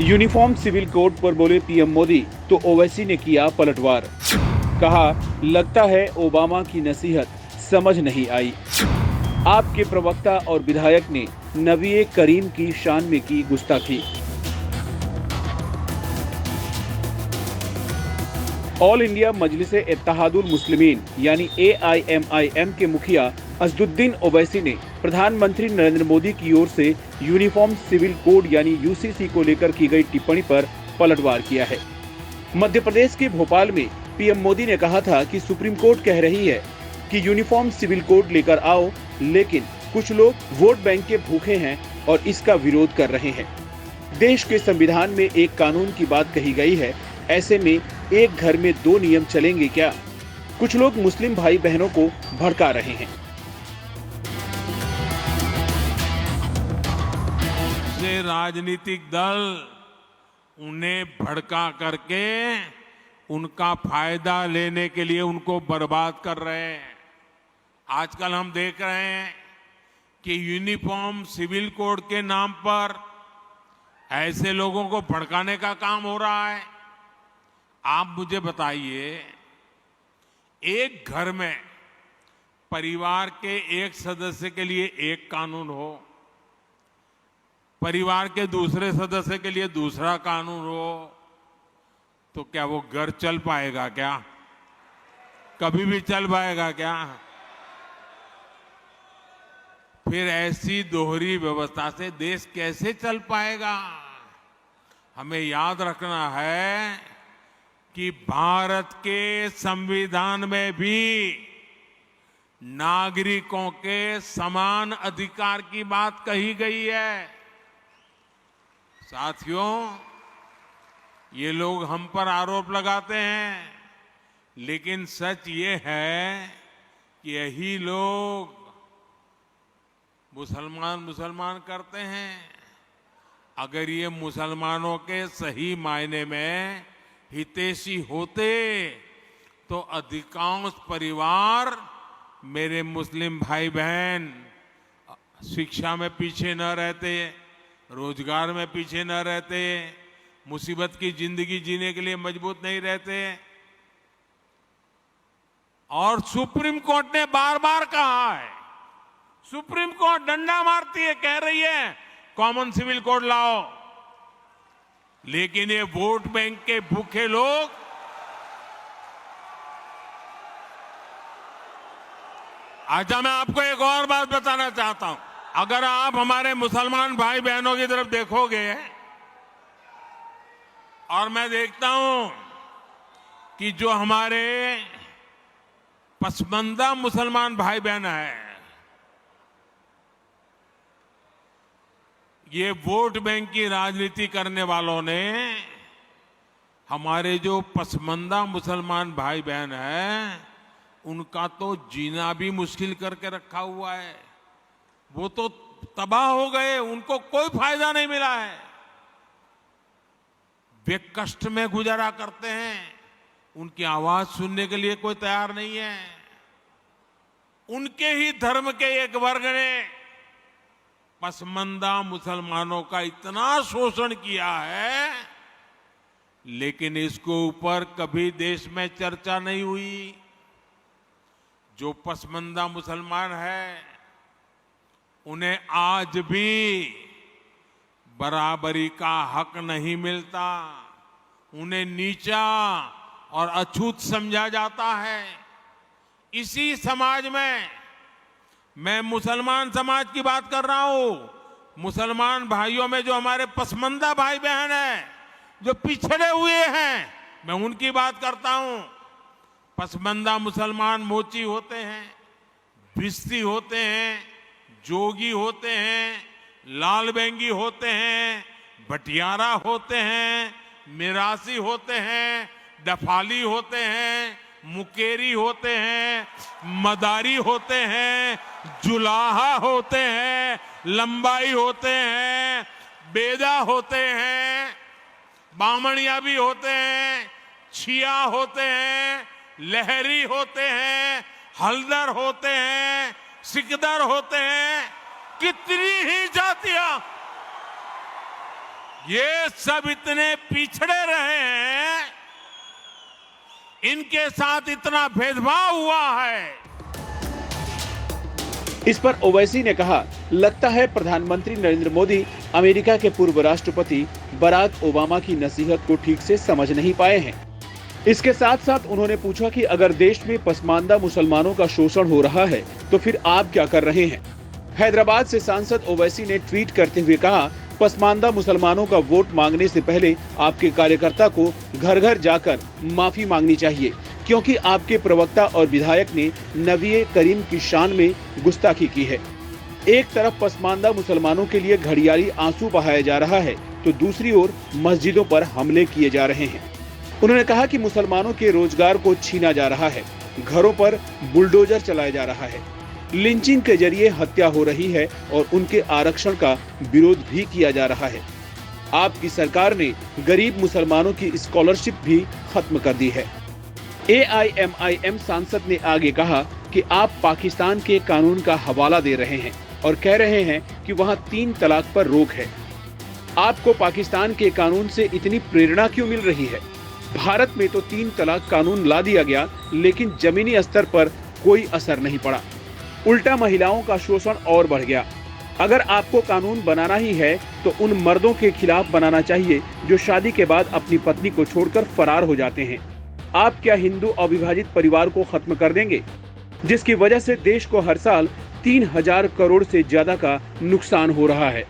Uniform civil code पर बोले PM Modi तो ओवैसी ने किया पलटवार। कहा, लगता है ओबामा की नसीहत समझ नहीं आई। आपके प्रवक्ता और विधायक ने नबी करीम की शान में की गुस्ताखी। ऑल इंडिया मजलिसे इत्तेहादुल मुस्लिमीन यानी AIMIM के मुखिया असदुद्दीन ओवैसी ने प्रधानमंत्री नरेंद्र मोदी की ओर से यूनिफॉर्म सिविल कोड यानी UCC को लेकर की गई टिप्पणी पर पलटवार किया है। मध्य प्रदेश के भोपाल में पीएम मोदी ने कहा था कि सुप्रीम कोर्ट कह रही है कि यूनिफॉर्म सिविल कोड लेकर आओ, लेकिन कुछ लोग वोट बैंक के भूखे हैं और इसका विरोध कर रहे हैं। देश के संविधान में एक कानून की बात कही गई है, ऐसे में एक घर में दो नियम चलेंगे क्या? कुछ लोग मुस्लिम भाई बहनों को भड़का रहे हैं। राजनीतिक दल उन्हें भड़का करके उनका फायदा लेने के लिए उनको बर्बाद कर रहे हैं। आजकल हम देख रहे हैं कि यूनिफॉर्म सिविल कोड के नाम पर ऐसे लोगों को भड़काने का काम हो रहा है। आप मुझे बताइए, एक घर में परिवार के एक सदस्य के लिए एक कानून हो, परिवार के दूसरे सदस्य के लिए दूसरा कानून हो, तो क्या वो घर चल पाएगा क्या? कभी भी चल पाएगा क्या? फिर ऐसी दोहरी व्यवस्था से देश कैसे चल पाएगा? हमें याद रखना है कि भारत के संविधान में भी नागरिकों के समान अधिकार की बात कही गई है। साथियों, ये लोग हम पर आरोप लगाते हैं, लेकिन सच ये है कि यही लोग मुसलमान करते हैं। अगर ये मुसलमानों के सही मायने में हितैषी होते तो अधिकांश परिवार, मेरे मुस्लिम भाई बहन, शिक्षा में पीछे न रहते, रोजगार में पीछे न रहते, मुसीबत की जिंदगी जीने के लिए मजबूत नहीं रहते। और सुप्रीम कोर्ट ने बार बार कहा है, सुप्रीम कोर्ट डंडा मारती है, कह रही है कॉमन सिविल कोड लाओ, लेकिन ये वोट बैंक के भूखे लोग अच्छा, मैं आपको एक और बात बताना चाहता हूं। अगर आप हमारे मुसलमान भाई बहनों की तरफ देखोगे और मैं देखता हूं कि जो हमारे पसमानदा मुसलमान भाई बहन हैं, ये वोट बैंक की राजनीति करने वालों ने हमारे जो पसमानदा मुसलमान भाई बहन हैं, उनका तो जीना भी मुश्किल करके रखा हुआ है। वो तो तबाह हो गए, उनको कोई फायदा नहीं मिला है। वे कष्ट में गुजारा करते हैं, उनकी आवाज सुनने के लिए कोई तैयार नहीं है। उनके ही धर्म के एक वर्ग ने पसमानदा मुसलमानों का इतना शोषण किया है, लेकिन इसके ऊपर कभी देश में चर्चा नहीं हुई। जो पसमानदा मुसलमान है, उन्हें आज भी बराबरी का हक नहीं मिलता, उन्हें नीचा और अछूत समझा जाता है। इसी समाज में मैं मुसलमान समाज की बात कर रहा हूं। मुसलमान भाइयों में जो हमारे पसमानदा भाई बहन हैं, जो पिछड़े हुए हैं, मैं उनकी बात करता हूं। पसमानदा मुसलमान मोची होते हैं, भिस्ती होते हैं, जोगी होते हैं, लाल बेंगी होते हैं, भटियारा होते हैं, मिरासी होते हैं, डफाली होते हैं, मुकेरी होते हैं, मदारी होते हैं, जुलाहा होते हैं, लंबाई होते हैं, बेदा होते हैं, बामणिया भी होते हैं, छिया होते हैं, लहरी होते हैं, हल्दर होते हैं, सिकदर होते हैं। कितनी ही जातियां ये सब इतने पिछड़े रहे हैं, इनके साथ इतना भेदभाव हुआ है। इस पर ओवैसी ने कहा, लगता है प्रधानमंत्री नरेंद्र मोदी अमेरिका के पूर्व राष्ट्रपति बराक ओबामा की नसीहत को ठीक से समझ नहीं पाए हैं। इसके साथ साथ उन्होंने पूछा कि अगर देश में पसमानदा मुसलमानों का शोषण हो रहा है तो फिर आप क्या कर रहे हैं। हैदराबाद से सांसद ओवैसी ने ट्वीट करते हुए कहा, पसमानदा मुसलमानों का वोट मांगने से पहले आपके कार्यकर्ता को घर घर जाकर माफी मांगनी चाहिए, क्योंकि आपके प्रवक्ता और विधायक ने नबी करीम की शान में गुस्ताखी की है। एक तरफ पसमानदा मुसलमानों के लिए घड़ियाली आंसू बहाया जा रहा है तो दूसरी ओर मस्जिदों पर हमले किए जा रहे हैं। उन्होंने कहा कि मुसलमानों के रोजगार को छीना जा रहा है, घरों पर बुलडोजर चलाया जा रहा है, लिंचिंग के जरिए हत्या हो रही है और उनके आरक्षण का विरोध भी किया जा रहा है। आपकी सरकार ने गरीब मुसलमानों की स्कॉलरशिप भी खत्म कर दी है। AIMIM सांसद ने आगे कहा कि आप पाकिस्तान के कानून का हवाला दे रहे हैं और कह रहे हैं कि वहां 3 तलाक पर रोक है। आपको पाकिस्तान के कानून से इतनी प्रेरणा क्यों मिल रही है? भारत में तो 3 तलाक कानून ला दिया गया, लेकिन जमीनी स्तर पर कोई असर नहीं पड़ा। उल्टा महिलाओं का शोषण और बढ़ गया। अगर आपको कानून बनाना ही है तो उन मर्दों के खिलाफ बनाना चाहिए जो शादी के बाद अपनी पत्नी को छोड़कर फरार हो जाते हैं। आप क्या हिंदू अविभाजित परिवार को खत्म कर देंगे, जिसकी वजह से देश को हर साल 3000 करोड़ से ज्यादा का नुकसान हो रहा है।